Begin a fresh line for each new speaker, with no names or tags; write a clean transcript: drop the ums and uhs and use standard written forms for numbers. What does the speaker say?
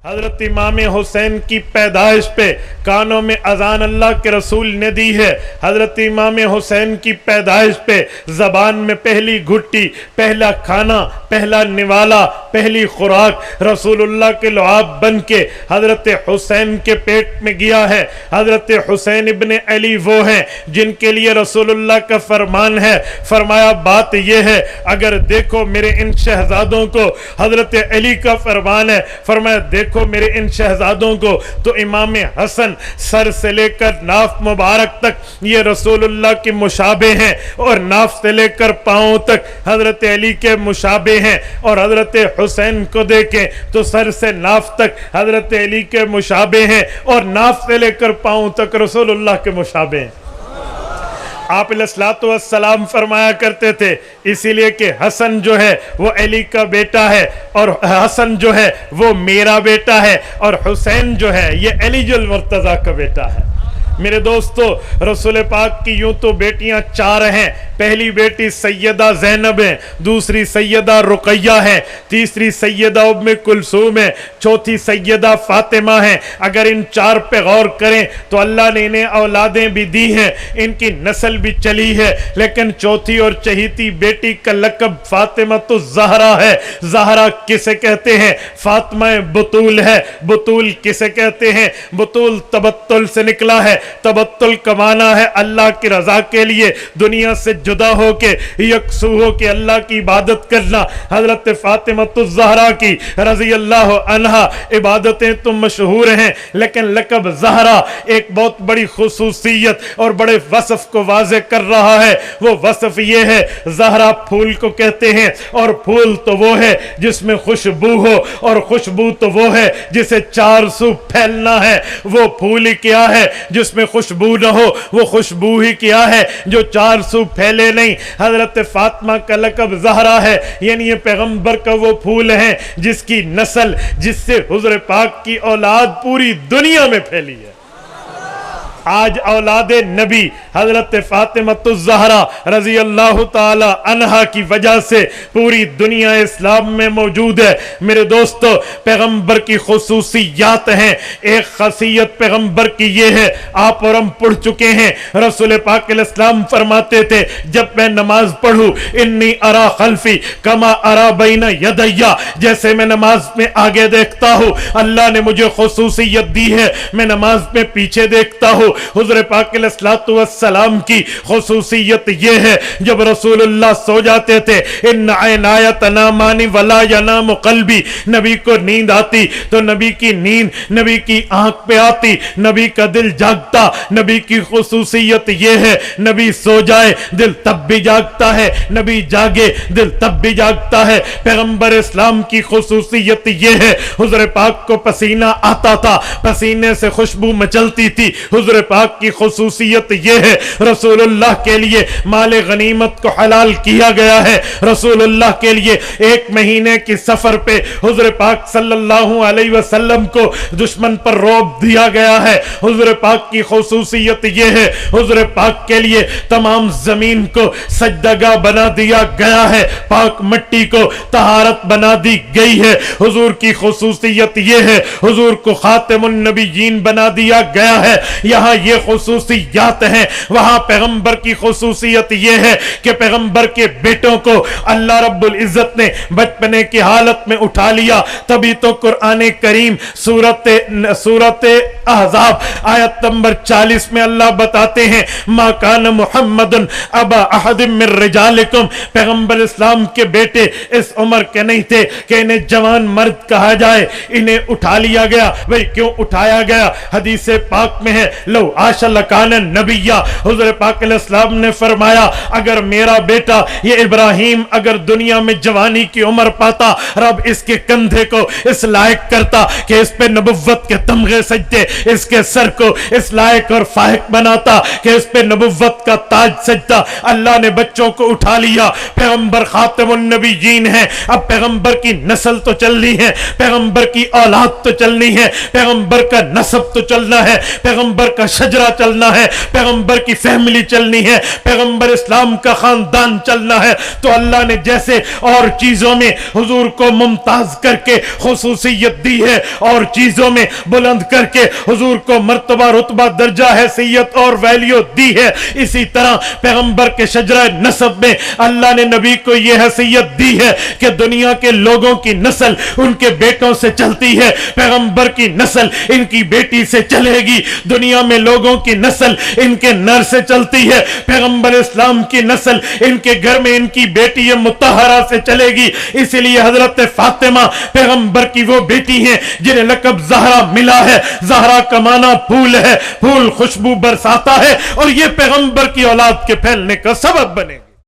حضرت امام حسین کی پیدائش پہ کانوں میں اذان اللہ کے رسول نے دی ہے۔ حضرت امام حسین کی پیدائش پہ زبان میں پہلی گھٹی، پہلا کھانا، پہلا نوالا، پہلی خوراک رسول اللہ کے لعاب بن کے حضرت حسین کے پیٹ میں گیا ہے۔ حضرت حسین ابن علی وہ ہیں جن کے لیے رسول اللہ کا فرمان ہے، فرمایا بات یہ ہے اگر دیکھو میرے ان شہزادوں کو، حضرت علی کا فرمان ہے، فرمایا دیکھو میرے ان شہزادوں کو تو امام حسن سر سے لے کر ناف مبارک تک یہ رسول اللہ کی مشابہ ہیں، اور ناف سے لے کر پاؤں تک حضرت علی کے مشابہ ہیں، اور حضرت حسین کو دیکھیں تو سر سے ناف تک حضرت علی کے مشابہ ہیں، اور ناف سے لے کر پاؤں تک رسول اللہ کے مشابہ ہیں۔ آپ علیہ الصلوۃ والسلام فرمایا کرتے تھے اسی لیے کہ حسن جو ہے وہ علی کا بیٹا ہے، اور حسن جو ہے وہ میرا بیٹا ہے، اور حسین جو ہے یہ علی المرتضیٰ کا بیٹا ہے۔ میرے دوستو، رسول پاک کی یوں تو بیٹیاں چار ہیں، پہلی بیٹی سیدہ زینب ہے، دوسری سیدہ رقیہ ہے، تیسری سیدہ ام کلثوم ہے، چوتھی سیدہ فاطمہ ہے۔ اگر ان چار پہ غور کریں تو اللہ نے انہیں اولادیں بھی دی ہیں، ان کی نسل بھی چلی ہے، لیکن چوتھی اور چہیتی بیٹی کا لقب فاطمہ تو زہرا ہے۔ زہرا کسے کہتے ہیں؟ فاطمہ بطول ہے۔ بطول کسے کہتے ہیں؟ بطول تبتل سے نکلا ہے۔ تبتل کمانا ہے اللہ کی رضا کے لیے دنیا سے جدا ہو کے یکسو ہو کے اللہ کی عبادت کرنا۔ حضرت فاطمہ الزہرا کی رضی اللہ عنہا عبادتیں تو مشہور ہیں، لیکن لقب زہرا ایک بہت بڑی خصوصیت اور بڑے وصف کو واضح کر رہا ہے۔ وہ وصف یہ ہے، زہرا پھول کو کہتے ہیں، اور پھول تو وہ ہے جس میں خوشبو ہو، اور خوشبو تو وہ ہے جسے چار سو پھیلنا ہے۔ وہ پھول ہی کیا ہے جس میں خوشبو نہ ہو، وہ خوشبو ہی کیا ہے جو چار سو پھیلے نہیں۔ حضرت فاطمہ کا لقب زہرا ہے، یعنی یہ پیغمبر کا وہ پھول ہے جس کی نسل، جس سے حضور پاک کی اولاد پوری دنیا میں پھیلی ہے۔ آج اولاد نبی حضرت فاطمہ الزہرا رضی اللہ تعالی عنہا کی وجہ سے پوری دنیا اسلام میں موجود ہے۔ میرے دوستو، پیغمبر کی خصوصیات ہیں۔ ایک خاصیت پیغمبر کی یہ ہے، آپ اور ہم پڑھ چکے ہیں، رسول پاک علیہ السلام فرماتے تھے جب میں نماز پڑھوں انی ارا خلفی کما ارا بین یدیا، جیسے میں نماز میں آگے دیکھتا ہوں اللہ نے مجھے خصوصیت دی ہے، میں نماز میں پیچھے دیکھتا ہوں۔ حضور پاک علیہ الصلوۃ والسلام کی خصوصیت یہ ہے جب رسول اللہ سو جاتے تھے ان عینایا تنامان ولا ینام قلبی، نبی کو نیند آتی تو نبی کی نیند نبی کی آنکھ پہ آتی، نبی کا دل جاگتا۔ نبی کی خصوصیت یہ ہے نبی سو جائے دل تب بھی جاگتا ہے، نبی جاگے دل تب بھی جاگتا ہے۔ پیغمبر اسلام کی خصوصیت یہ ہے حضور پاک کو پسینہ آتا تھا، پسینے سے خوشبو مچلتی تھی۔ حضور پاک کی خصوصیت یہ ہے رسول اللہ کے لیے مال غنیمت کو حلال کیا گیا ہے۔ رسول اللہ کے لیے ایک مہینے کی سفر پہ حضور پاک صلی اللہ علیہ وسلم کو دشمن پر روب دیا گیا ہے۔ حضور پاک کی خصوصیت یہ ہے حضور پاک کے لیے تمام زمین کو سجدگاہ بنا دیا گیا ہے، پاک مٹی کو طہارت بنا دی گئی ہے۔ حضور کی خصوصیت یہ ہے حضور کو خاتم النبیین بنا دیا گیا ہے۔ یہاں یہ خصوصیات ہیں، وہاں پیغمبر کی خصوصیت یہ ہے کہ پیغمبر کے بیٹوں کو اللہ رب العزت نے بچپنے کی حالت میں اٹھا لیا۔ تبھی تو قرآن کریم سورت احزاب آیت نمبر 40 میں اللہ بتاتے ہیں ما کان محمد ابا احد من رجالکم، پیغمبر اسلام کے بیٹے اس عمر کے نہیں تھے کہ انہیں جوان مرد کہا جائے، انہیں اٹھا لیا گیا۔ بھئی کیوں اٹھایا گیا؟ حدیث پاک میں ہے لو عاش لکان نبیہ، حضور پاک علیہ السلام نے فرمایا اگر میرا بیٹا یہ ابراہیم اگر دنیا میں جوانی کی عمر پاتا، رب اس کے کندھے کو اس لائق کرتا کہ اس پہ نبوت کے تمغے سجتے، اس کے سر کو اس لائق اور فائق بناتا کہ اس پہ نبوت کا تاج سجتا۔ اللہ نے بچوں کو اٹھا لیا، پیغمبر خاتم النبیین ہیں، اب پیغمبر کی نسل تو چلنی ہے، پیغمبر کی اولاد تو چلنی ہے، پیغمبر کا نسب تو چلنا ہے، پیغمبر کا شجرہ چلنا ہے، پیغمبر کی فیملی چلنی ہے، پیغمبر اسلام کا خاندان چلنا ہے۔ تو اللہ نے جیسے اور چیزوں میں حضور کو ممتاز کر کے خصوصیت دی ہے، اور چیزوں میں بلند کر کے حضور کو مرتبہ، رتبہ، درجہ، حیثیت اور ویلیو دی ہے، اسی طرح پیغمبر کے شجرہ نسب میں اللہ نے نبی کو یہ حیثیت دی ہے کہ دنیا کے لوگوں کی نسل ان کے بیٹوں سے چلتی ہے، پیغمبر کی نسل ان کی بیٹی سے چلے گی، دنیا میں لوگوں کی نسل ان کے نر سے چلتی ہے، پیغمبر اسلام کی نسل ان کے گھر میں ان کی بیٹی مطہرہ سے چلے گی۔ اسی لیے حضرت فاطمہ پیغمبر کی وہ بیٹی ہیں جنہیں لقب زہرا ملا ہے۔ زہرا کا معنی پھول ہے، پھول خوشبو برساتا ہے، اور یہ پیغمبر کی اولاد کے پھیلنے کا سبب بنے گا۔